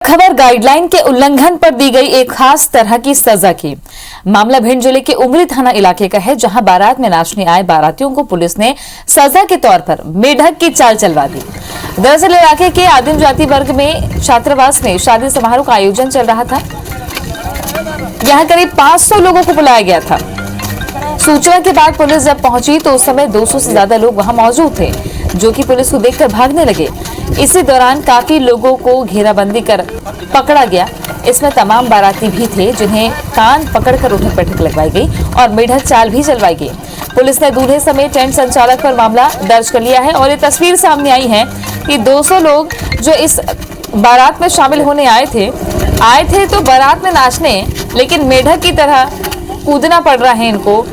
खबर गाइडलाइन के उल्लंघन पर दी गई एक खास तरह की सजा की। मामला भिंड जिले के उमरी थाना इलाके का है, जहां बारात में नाचने आए बारातियों को पुलिस ने सजा के तौर पर मेढक की चाल चलवा दी। दरअसल इलाके के आदिम जाति वर्ग में छात्रावास में शादी समारोह का आयोजन चल रहा था। यहां करीब 500 लोगों को बुलाया गया था। सूचना के बाद पुलिस जब पहुंची तो उस समय 200 से ज्यादा लोग वहां मौजूद थे, जो कि पुलिस को देखकर भागने लगे। इसी दौरान काफी लोगों को घेराबंदी कर पकड़ा गया। इसमें तमाम बाराती भी थे, जिन्हें कान पकड़कर उठक बैठक लगवाई गई और मेढक चाल भी चलवाई गई। पुलिस ने दूल्हे समेत टेंट संचालक पर मामला दर्ज कर लिया है और ये तस्वीर सामने आई है कि 200 लोग जो इस बारात में शामिल होने आए थे तो बारात में नाचने, लेकिन मेढक की तरह कूदना पड़ रहा है इनको,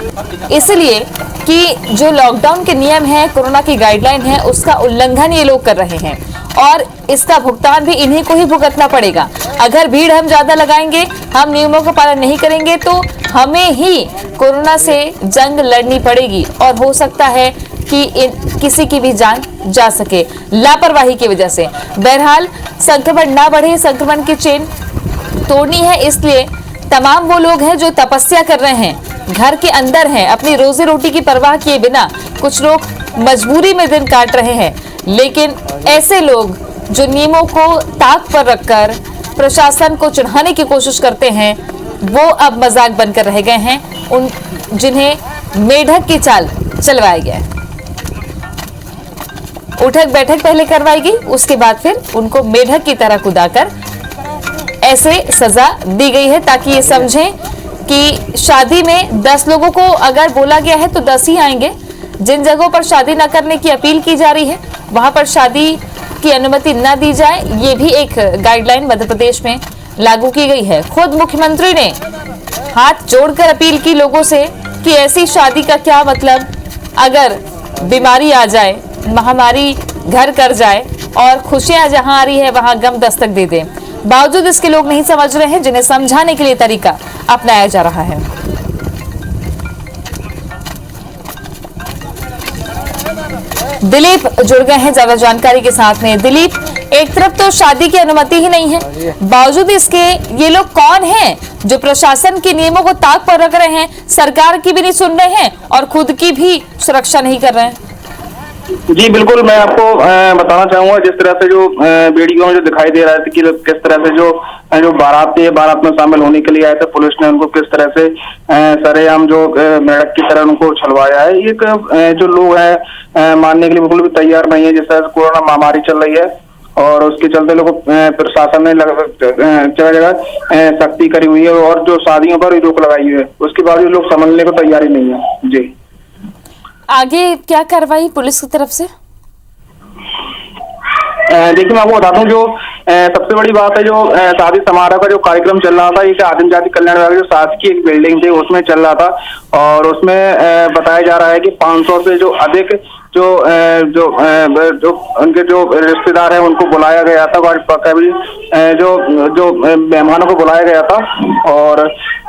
इसलिए कि जो लॉकडाउन के नियम है, कोरोना की गाइडलाइन है, उसका उल्लंघन ये लोग कर रहे हैं और इसका भुगतान भी इन्हीं को ही भुगतना पड़ेगा। अगर भीड़ हम ज्यादा लगाएंगे, हम नियमों का पालन नहीं करेंगे तो हमें ही कोरोना से जंग लड़नी पड़ेगी और हो सकता है कि किसी की भी जान जा सके लापरवाही की वजह से। बहरहाल संक्रमण ना बढ़े, संक्रमण की चेन तोड़नी है, इसलिए तमाम वो लोग हैं जो तपस्या कर रहे हैं, घर के अंदर हैं, अपनी रोजी रोटी की परवाह किए बिना। कुछ लोग मजबूरी में दिन काट रहे हैं, लेकिन ऐसे लोग जो नियमों को ताक पर रखकर प्रशासन को चिढ़ाने की कोशिश करते हैं, वो अब मजाक बनकर रह गए हैं, उन जिन्हें मेढक की चाल चलवाया गया है। उठक बैठक पहले करवाई गई, उसके बाद फिर उनको मेढक की तरह कुदाकर ऐसे सजा दी गई है, ताकि ये समझें कि शादी में 10 लोगों को अगर बोला गया है तो 10 ही आएंगे। जिन जगहों पर शादी न करने की अपील की जा रही है, वहां पर शादी की अनुमति न दी जाए, ये भी एक गाइडलाइन मध्य प्रदेश में लागू की गई है। खुद मुख्यमंत्री ने हाथ जोड़कर अपील की लोगों से कि ऐसी शादी का क्या मतलब अगर बीमारी आ जाए, महामारी घर कर जाए और खुशियां जहां आ रही है वहां गम दस्तक दे दे। बावजूद इसके लोग नहीं समझ रहे हैं, जिन्हें समझाने के लिए तरीका अपनाया जा रहा है। दिलीप जुड़ गए हैं ज्यादा जानकारी के साथ में। दिलीप, एक तरफ तो शादी की अनुमति ही नहीं है, बावजूद इसके ये लोग कौन हैं जो प्रशासन के नियमों को ताक पर रख रहे हैं, सरकार की भी नहीं सुन रहे हैं और खुद की भी सुरक्षा नहीं कर रहे हैं? जी बिल्कुल, मैं आपको बताना चाहूंगा, जिस तरह से जो वीडियो में जो दिखाई दे रहा है कि किस तरह से जो बारात में शामिल होने के लिए आए थे, पुलिस ने उनको किस तरह से सरेआम जो मेढक की तरह उनको छलवाया है। एक जो लोग हैं मानने के लिए बिल्कुल भी तैयार नहीं है। जिस तरह से कोरोना महामारी चल रही है और उसके चलते लोग प्रशासन ने जगह जगह सख्ती करी हुई है और जो शादियों पर रोक लगाई हुई है, उसके बावजूद लोग समझने को तैयार ही नहीं है। जी, आगे क्या कार्रवाई पुलिस की तरफ से? देखिए, मैं आपको बता दूं, जो सबसे बड़ी बात है, जो शादी समारोह का जो कार्यक्रम चल रहा था, ये आदिम जाति कल्याण विभाग जो शासकीय एक बिल्डिंग थी उसमें चल रहा था और उसमें बताया जा रहा है कि 500 से जो अधिक जो उनके जो रिश्तेदार हैं उनको बुलाया गया था और कभी जो मेहमानों को बुलाया गया था और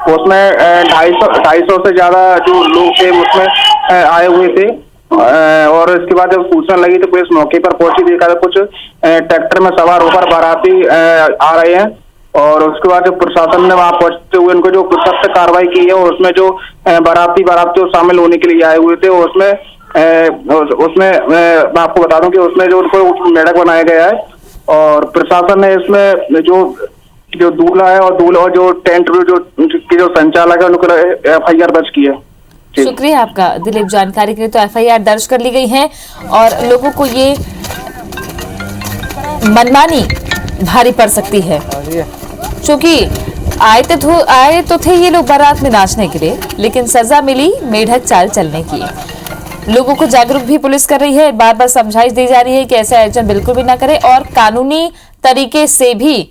उसमें 250 से ज्यादा जो लोग थे उसमें आए हुए थे। और इसके बाद जब सूचना लगी तो पुलिस मौके पर पहुंची, देखा तो कुछ ट्रैक्टर में सवार होकर बाराती आ रहे हैं और उसके बाद जब प्रशासन ने वहां पहुंचते हुए उनको जो सख्त कार्रवाई की है और उसमें जो बाराती शामिल होने के लिए आए हुए थे उसमें मैं आपको बता दूं कि उसमें जो उनको मेढक बनाया गया है और प्रशासन ने इसमें जो दूल्हा है और जो टेंट जो संचालक है उनको FIR दर्ज की है। शुक्रिया आपका दिलीप, जानकारी के लिए। तो FIR दर्ज कर ली गई है और लोगों को ये मनमानी भारी पड़ सकती है, क्योंकि आए तो थे ये लोग बारात में नाचने के लिए, लेकिन सजा मिली मेढक चाल चलने की। लोगों को जागरूक भी पुलिस कर रही है, बार बार समझाइश दी जा रही है कि ऐसा आयोजन बिल्कुल भी ना करें और कानूनी तरीके से भी